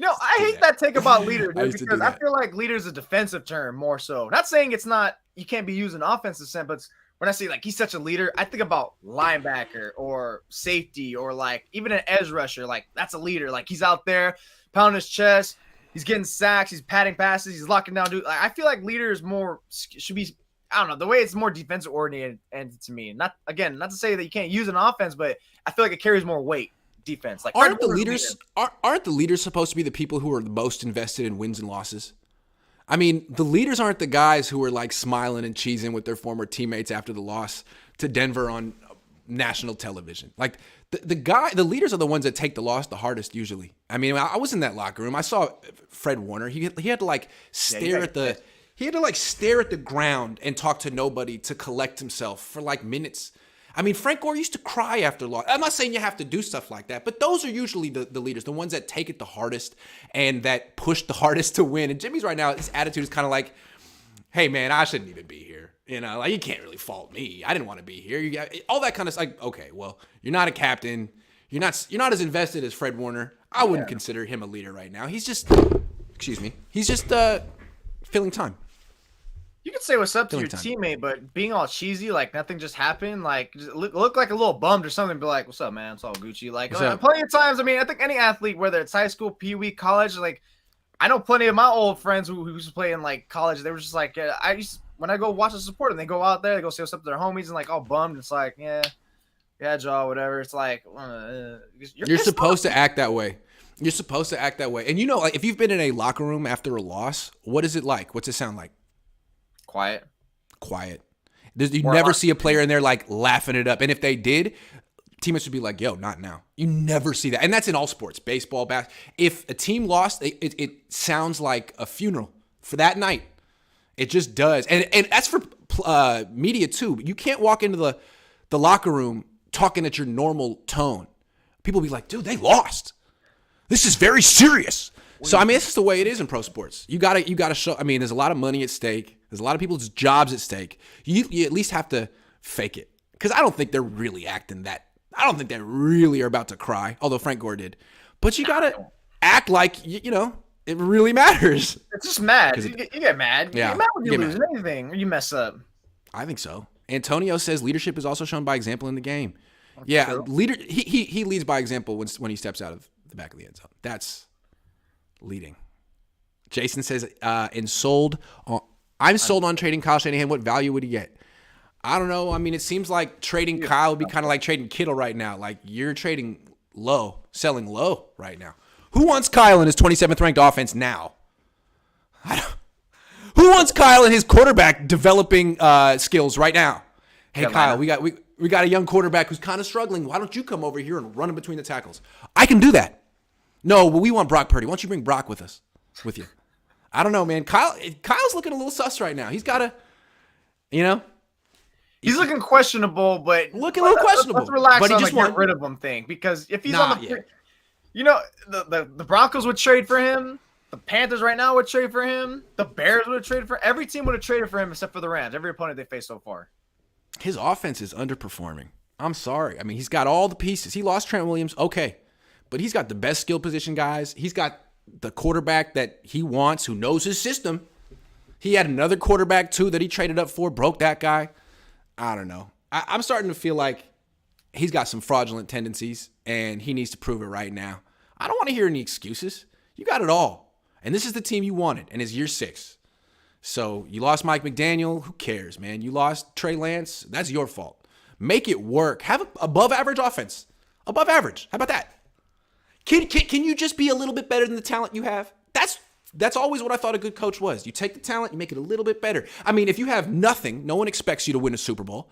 I hate that take about leader, dude, because I feel like leader is a defensive term more so. Not saying it's not, you can't be using offensive sense, but when I say like he's such a leader, I think about linebacker or safety or like even an edge rusher. Like that's a leader. Like he's out there pounding his chest. He's getting sacks. He's patting passes. He's locking down dude. Like, I feel like leader is more should be. I don't know, the way it's more defensive oriented and to me. Not to say that you can't use an offense, but I feel like it carries more weight. Defense. Like aren't the leaders supposed to be the people who are the most invested in wins and losses? I mean, the leaders aren't the guys who are like smiling and cheesing with their former teammates after the loss to Denver on national television. Like the leaders are the ones that take the loss the hardest usually. I mean, I was in that locker room. I saw Fred Warner. He had to like stare at the ground and talk to nobody to collect himself for like minutes. I mean, Frank Gore used to cry after loss. I'm not saying you have to do stuff like that, but those are usually the leaders, the ones that take it the hardest and that push the hardest to win. And Jimmy's right now, his attitude is kind of like, hey, man, I shouldn't even be here. Like you can't really fault me. I didn't want to be here. You got all that kind of like, okay, well, you're not a captain. You're not as invested as Fred Warner. I wouldn't consider him a leader right now. He's just, filling time. You can say what's up to your teammate, but being all cheesy, like nothing just happened, like just look like a little bummed or something, be like, what's up, man? It's all Gucci. Like plenty of times, I mean, I think any athlete, whether it's high school, Pee Wee, college, like I know plenty of my old friends who used to play in like college, they were just like, when I go watch the support them, they go out there, they go say what's up to their homies and like all bummed. It's like, yeah, Joe, whatever. It's like you're supposed to act that way. You're supposed to act that way. And like if you've been in a locker room after a loss, what is it like? What's it sound like? Quiet. You never see a player in there like laughing it up. And if they did, teammates would be like, yo, not now. You never see that. And that's in all sports, baseball, basketball. If a team lost, it sounds like a funeral for that night. It just does. And that's for media too. You can't walk into the locker room talking at your normal tone. People be like, dude, they lost. This is very serious. So, I mean, it's just the way it is in pro sports. You gotta show. I mean, there's a lot of money at stake. There's a lot of people's jobs at stake. You at least have to fake it. Because I don't think they're really acting that. I don't think they really are about to cry, although Frank Gore did. But you gotta act like, it really matters. It's just mad. You get mad. You get mad when you lose anything or you mess up. I think so. Antonio says leadership is also shown by example in the game. That's true. He leads by example when he steps out of the back of the end zone. That's leading. Jason says, I'm sold on trading Kyle Shanahan. What value would he get? I don't know. I mean, it seems like trading Kyle would be kind of like trading Kittle right now. Like you're trading low, selling low right now. Who wants Kyle in his 27th ranked offense now? Who wants Kyle in his quarterback developing skills right now? Hey, Kyle, we got a young quarterback who's kind of struggling. Why don't you come over here and run in between the tackles? I can do that. No, but we want Brock Purdy. Why don't you bring Brock with you? I don't know, man. Kyle's looking a little sus right now. He's got to, He's looking questionable, but looking a little questionable. Let's relax but on the get rid of him thing because if he's on the, the Broncos would trade for him. The Panthers right now would trade for him. The Bears would have traded for him. Every team would have traded for him except for the Rams. Every opponent they faced so far. His offense is underperforming. I'm sorry. I mean, he's got all the pieces. He lost Trent Williams, okay, but he's got the best skill position guys. He's got the quarterback that he wants, who knows his system. He had another quarterback too that he traded up for, broke that guy. I don't know. I'm starting to feel like he's got some fraudulent tendencies, and he needs to prove it right now. I don't want to hear any excuses. You got it all, and this is the team you wanted, and it's year 6. So you lost Mike McDaniel. Who cares, man? You lost Trey Lance. That's your fault. Make it work. Have an above-average offense. Above average. How about that? Can you just be a little bit better than the talent you have? That's always what I thought a good coach was. You take the talent, you make it a little bit better. I mean, if you have nothing, no one expects you to win a Super Bowl.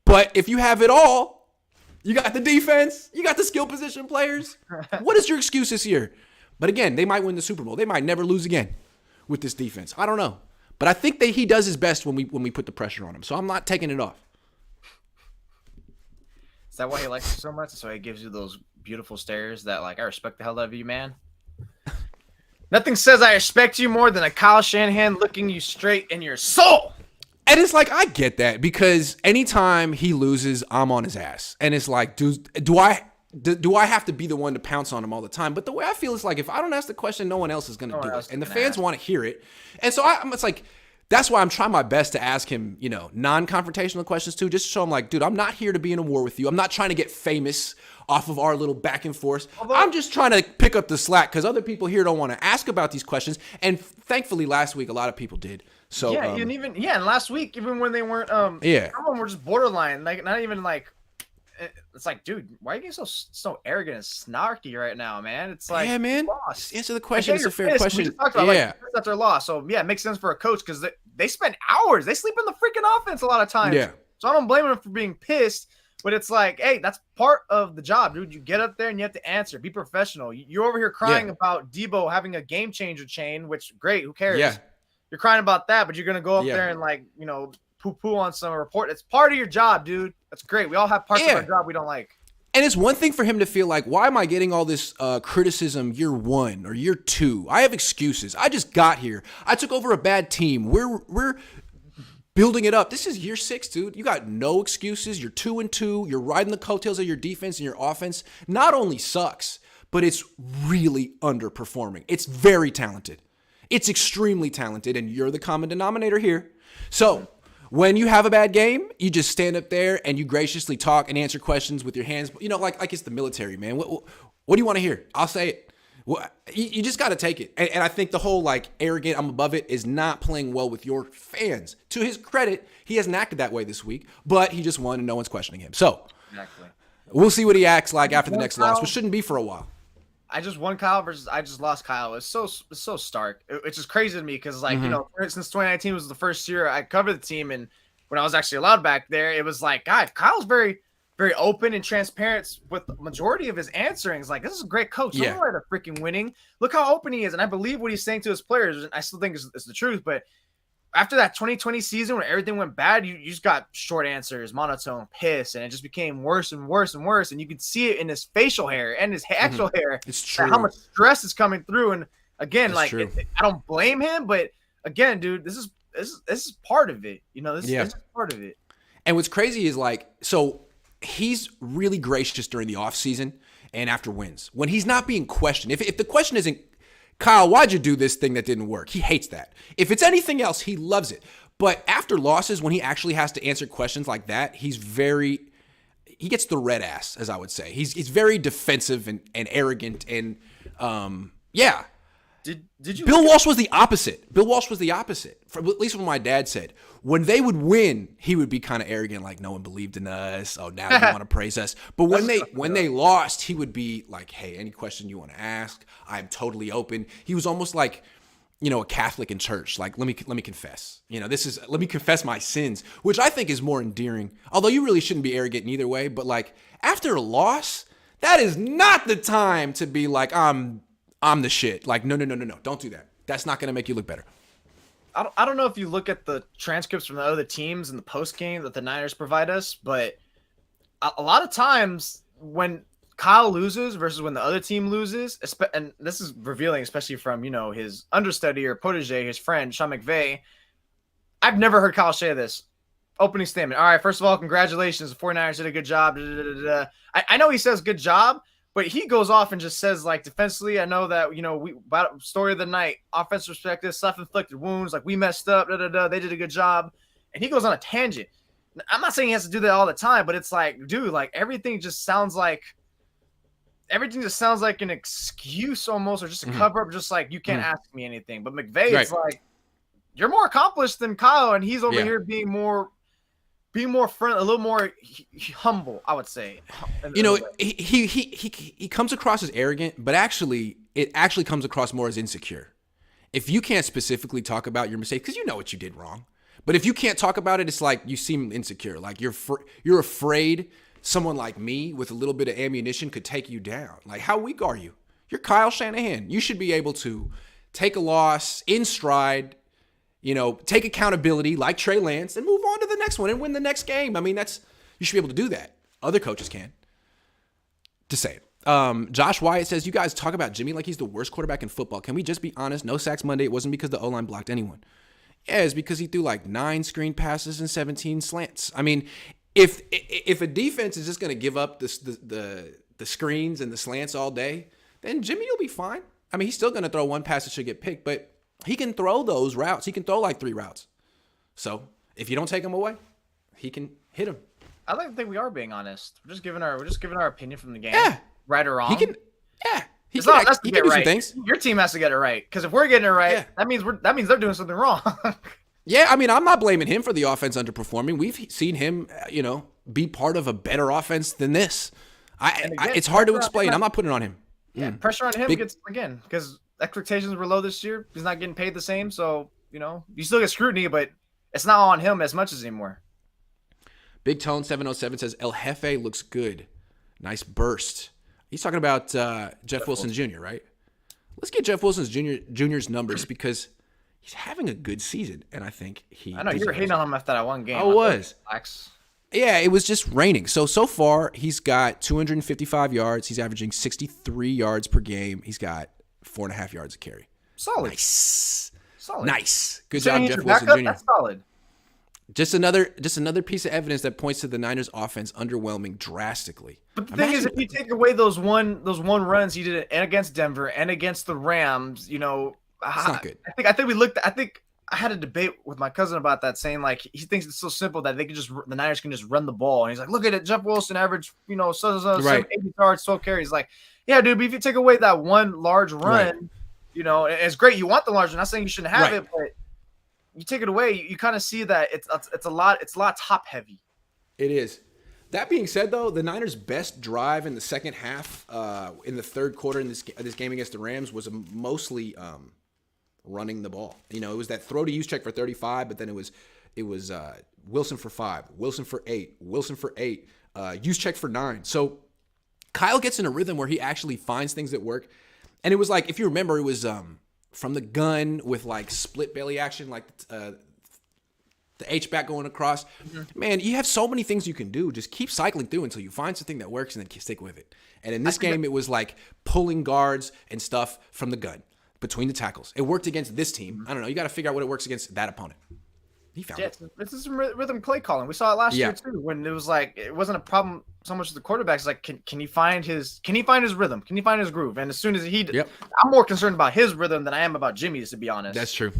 But if you have it all, you got the defense, you got the skill position players. What is your excuse this year? But again, they might win the Super Bowl. They might never lose again with this defense. I don't know. But I think he does his best when we put the pressure on him. So I'm not taking it off. Is that why he likes you so much? That's why he gives you those beautiful stares that, like, I respect the hell out of you, man. Nothing says I respect you more than a Kyle Shanahan looking you straight in your soul. And it's like, I get that because anytime he loses, I'm on his ass. And it's like, do I have to be the one to pounce on him all the time? But the way I feel is like, if I don't ask the question, no one else is going to do it. And the fans want to hear it. And so it's like, that's why I'm trying my best to ask him, non-confrontational questions too, just to show him like, dude, I'm not here to be in a war with you. I'm not trying to get famous off of our little back and forth. I'm just trying to pick up the slack because other people here don't want to ask about these questions. And thankfully last week, a lot of people did. So yeah, and last week, even when they weren't, some of them were just borderline, like not even like, it's like, dude, why are you getting so arrogant and snarky right now, man? It's like, yeah, man. Lost. Answer the question. It's a fair question. We just talked about that's their loss. So yeah, it makes sense for a coach because they spend hours. They sleep in the freaking offense a lot of times. Yeah. So I don't blame them for being pissed, but it's like, hey, that's part of the job, dude. You get up there and you have to answer. Be professional. You're over here crying about Debo having a game changer chain, which great. Who cares? Yeah. You're crying about that, but you're gonna go up there and like, poo-poo on some report. It's part of your job, dude. That's great. We all have parts of our job we don't like. And it's one thing for him to feel like, why am I getting all this criticism year 1 or year 2? I have excuses. I just got here. I took over a bad team. We're building it up. This is year 6, dude. You got no excuses. You're 2-2. You're riding the coattails of your defense, and your offense not only sucks, but it's really underperforming. It's very talented. It's extremely talented, and you're the common denominator here. So when you have a bad game, you just stand up there and you graciously talk and answer questions with your hands. Like it's the military, man. What do you want to hear? I'll say it. Well, you just got to take it. And I think the whole like arrogant, I'm above it is not playing well with your fans. To his credit, he hasn't acted that way this week, but he just won and no one's questioning him. So Exactly. we'll see what he acts like after the next loss, which shouldn't be for a while. I just won Kyle versus I just lost Kyle. It's so stark. It's just crazy to me because like since 2019 was the first year I covered the team, and when I was actually allowed back there, it was like God, Kyle's very open and transparent with the majority of his answerings. Like, this is a great coach. Yeah. Don't let freaking winning. Look how open he is, and I believe what he's saying to his players. And I still think is the truth. But after that 2020 season when everything went bad, you just got short answers, monotone, piss, and it just became worse and worse and worse. And you could see it in his facial hair and his actual hair. It's true. How much stress is coming through. And again, I don't blame him, but again, dude, this is part of it. This is part of it. And what's crazy is like, so he's really gracious during the offseason and after wins. When he's not being questioned, if the question isn't, Kyle, why'd you do this thing that didn't work? He hates that. If it's anything else, he loves it. But after losses, when he actually has to answer questions like that, he gets the red ass, as I would say. He's very defensive and arrogant and yeah. Did you? Bill Walsh was the opposite. Bill Walsh was the opposite. At least what my dad said. When they would win, he would be kind of arrogant, like no one believed in us. Oh, now you want to praise us. But when they lost, he would be like, "Hey, any question you want to ask, I'm totally open." He was almost like, a Catholic in church. Like, let me confess. Let me confess my sins, which I think is more endearing. Although you really shouldn't be arrogant in either way. But like after a loss, that is not the time to be like, I'm the shit. Like, no. Don't do that. That's not going to make you look better. I don't know if you look at the transcripts from the other teams and the post game that the Niners provide us, but a lot of times when Kyle loses versus when the other team loses, and this is revealing, especially from, his understudy or protege, his friend, Sean McVay. I've never heard Kyle say this. Opening statement. All right, first of all, congratulations. The 49ers did a good job. I know he says good job, but he goes off and just says, like, defensively, I know that, we about story of the night, offensive perspective, self-inflicted wounds, like, we messed up, they did a good job. And he goes on a tangent. I'm not saying he has to do that all the time, but it's like, dude, like, everything just sounds like an excuse almost, or just a cover-up, just like, you can't ask me anything. But McVay, it's like, you're more accomplished than Kyle, and he's over here being more friendly, a little more humble, I would say. He comes across as arrogant, but it actually comes across more as insecure. If you can't specifically talk about your mistake, because you know what you did wrong, but if you can't talk about it, it's like you seem insecure. Like you're afraid someone like me with a little bit of ammunition could take you down. Like, how weak are you? You're Kyle Shanahan. You should be able to take a loss in stride, take accountability like Trey Lance and move on to the next one and win the next game. I mean, you should be able to do that. Other coaches can. To say it. Josh Wyatt says, you guys talk about Jimmy like he's the worst quarterback in football. Can we just be honest? No sacks Monday. It wasn't because the O-line blocked anyone. Yeah, it's because he threw like 9 screen passes and 17 slants. I mean, if a defense is just going to give up the screens and the slants all day, then Jimmy will be fine. I mean, he's still going to throw one pass that should get picked, but he can throw those routes. He can throw like 3 routes. So if you don't take him away, he can hit him. I like to think we are being honest. We're just giving our opinion from the game. Yeah. Right or wrong. He can. Yeah. He can do some things. Your team has to get it right. Because if we're getting it right, that means they're doing something wrong. Yeah, I mean, I'm not blaming him for the offense underperforming. We've seen him, be part of a better offense than this. It's hard to explain. I'm not putting it on him. Yeah, pressure on him because expectations were low this year. He's not getting paid the same, so you still get scrutiny, but it's not on him as much as anymore. Big Tone 707 says El Jefe looks good. Nice burst. He's talking about Jeff Wilson Jr., right? Let's get Jeff Wilson Jr.'s numbers because he's having a good season, and I think I know you were hating on him after that one game. I was. Yeah, it was just raining. So far, he's got 255 yards. He's averaging 63 yards per game. He's got 4.5 yards a carry. Solid. Nice. Solid. Nice. Good job, Jeff Wilson Jr. That's solid. Just another piece of evidence that points to the Niners' offense underwhelming drastically. But the thing is, if you take away those one runs he did against Denver and against the Rams, it's not good. I think we looked. I think I had a debate with my cousin about that, saying like he thinks it's so simple that the Niners can just run the ball, and he's like, look at it, Jeff Wilson averaged 80 yards, 12 carries. Like, yeah, dude, but if you take away that one large run, it's great. You want the large. I'm not saying you shouldn't have it, but you take it away, you kind of see that it's a lot top heavy. It is. That being said, though, the Niners' best drive in the second half, in the third quarter in this game against the Rams, was mostly running the ball. It was that throw to Juszczyk for 35, but then it was Wilson for 5, Wilson for 8, Wilson for 8, Juszczyk for 9. So Kyle gets in a rhythm where he actually finds things that work, and it was like, if you remember, it was from the gun with like split belly action, like the H-back going across. Mm-hmm. Man, you have so many things you can do. Just keep cycling through until you find something that works and then stick with it. And in this game, it was like pulling guards and stuff from the gun between the tackles. It worked against this team. I don't know. You got to figure out what it works against that opponent. He found it. This is some rhythm play calling. We saw it last year too, when it was like it wasn't a problem so much with the quarterbacks. It's like, can he find his rhythm? Can he find his groove? And as soon as I'm more concerned about his rhythm than I am about Jimmy's, to be honest. That's true.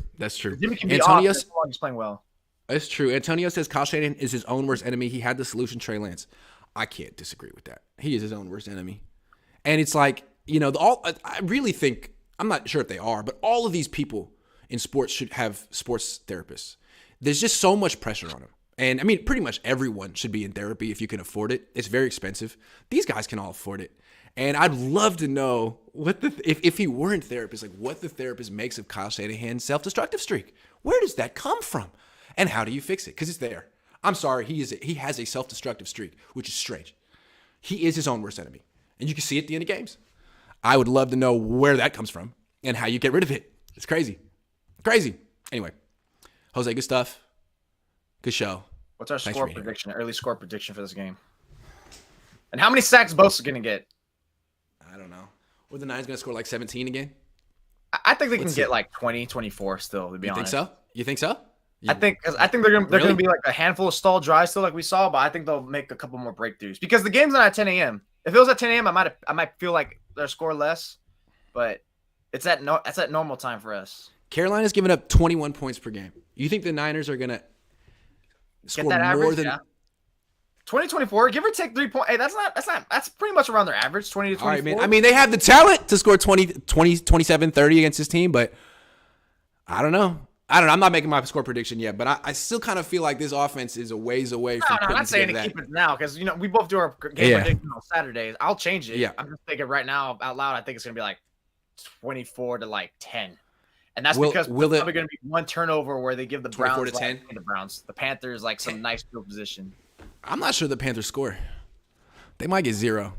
Jimmy can be off as long as he's playing well. That's true. Antonio says Kyle Shanahan is his own worst enemy. He had the solution, Trey Lance. I can't disagree with that. He is his own worst enemy. And it's like, I really think, I'm not sure if they are, but all of these people in sports should have sports therapists. There's just so much pressure on them. And I mean, pretty much everyone should be in therapy if you can afford it. It's very expensive. These guys can all afford it. And I'd love to know if he weren't therapist, like what the therapist makes of Kyle Shanahan's self-destructive streak. Where does that come from? And how do you fix it? Because it's there. I'm sorry, he has a self-destructive streak, which is strange. He is his own worst enemy. And you can see it at the end of games. I would love to know where that comes from and how you get rid of it. It's crazy. Crazy. Anyway, Jose, good stuff. Good show. What's our score prediction, early score prediction for this game? And how many sacks Bosa's going to get? I don't know. Were the Niners going to score like 17 again? I think they can get like 20, 24 still, to be honest. You think so? I think they're going to be like a handful of stall drives still like we saw, but I think they'll make a couple more breakthroughs because the game's not at 10 a.m. If it was at 10 a.m., I might feel like they're score less, but it's at normal time for us. Carolina's giving up 21 points per game. You think the Niners are going to score more average, than 20-24, give or take 3 points? Hey, that's pretty much around their average, 20 to 24. All right, man. I mean, they have the talent to score 20, 27, 30 against this team, but I don't know. I'm not making my score prediction yet, but I still kind of feel like this offense is a ways away from I'm not saying to keep it now because we both do our game prediction on Saturdays. I'll change it. Yeah. I'm just thinking right now out loud. I think it's gonna be like 24 to like 10, and that's because there's probably gonna be one turnover where they give the Browns 24 to 10. The Panthers like some nice field position. I'm not sure the Panthers score. They might get 0.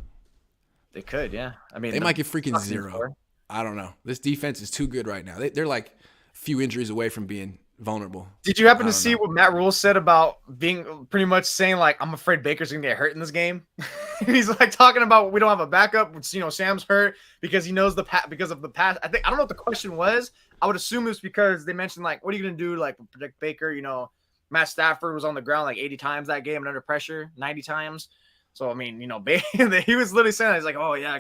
They could, yeah. I mean, they might get freaking 0. I don't know. This defense is too good right now. They're like few injuries away from being vulnerable. Did you happen to see what Matt Rule said about being pretty much saying like, I'm afraid Baker's gonna get hurt in this game? He's like talking about we don't have a backup. Sam's hurt because he knows because of the pass. I don't know what the question was. I would assume it's because they mentioned like, what are you gonna do? Like protect Baker? Matt Stafford was on the ground like 80 times that game and under pressure 90 times. So I mean, he was literally saying that. He's like, oh yeah,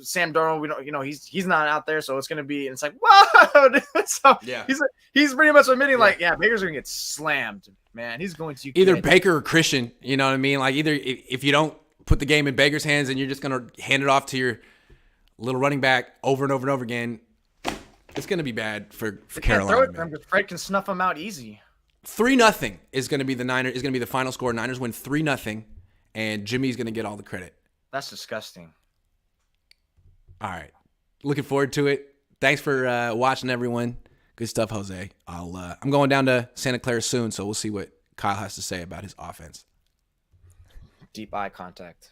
Sam Darnold, he's not out there, so it's gonna be. And it's like, whoa! So yeah, he's pretty much admitting like, yeah, Baker's gonna get slammed, man. He's going to either Baker or Christian. You know what I mean? Like either if you don't put the game in Baker's hands and you're just gonna hand it off to your little running back over and over and over again, it's gonna be bad for Carolina. Because Fred can snuff him out easy. 3-0 is gonna be the final score. Niners win 3-0, and Jimmy's gonna get all the credit. That's disgusting. All right. Looking forward to it. Thanks for watching, everyone. Good stuff, Jose. I'm going down to Santa Clara soon, so we'll see what Kyle has to say about his offense. Deep eye contact.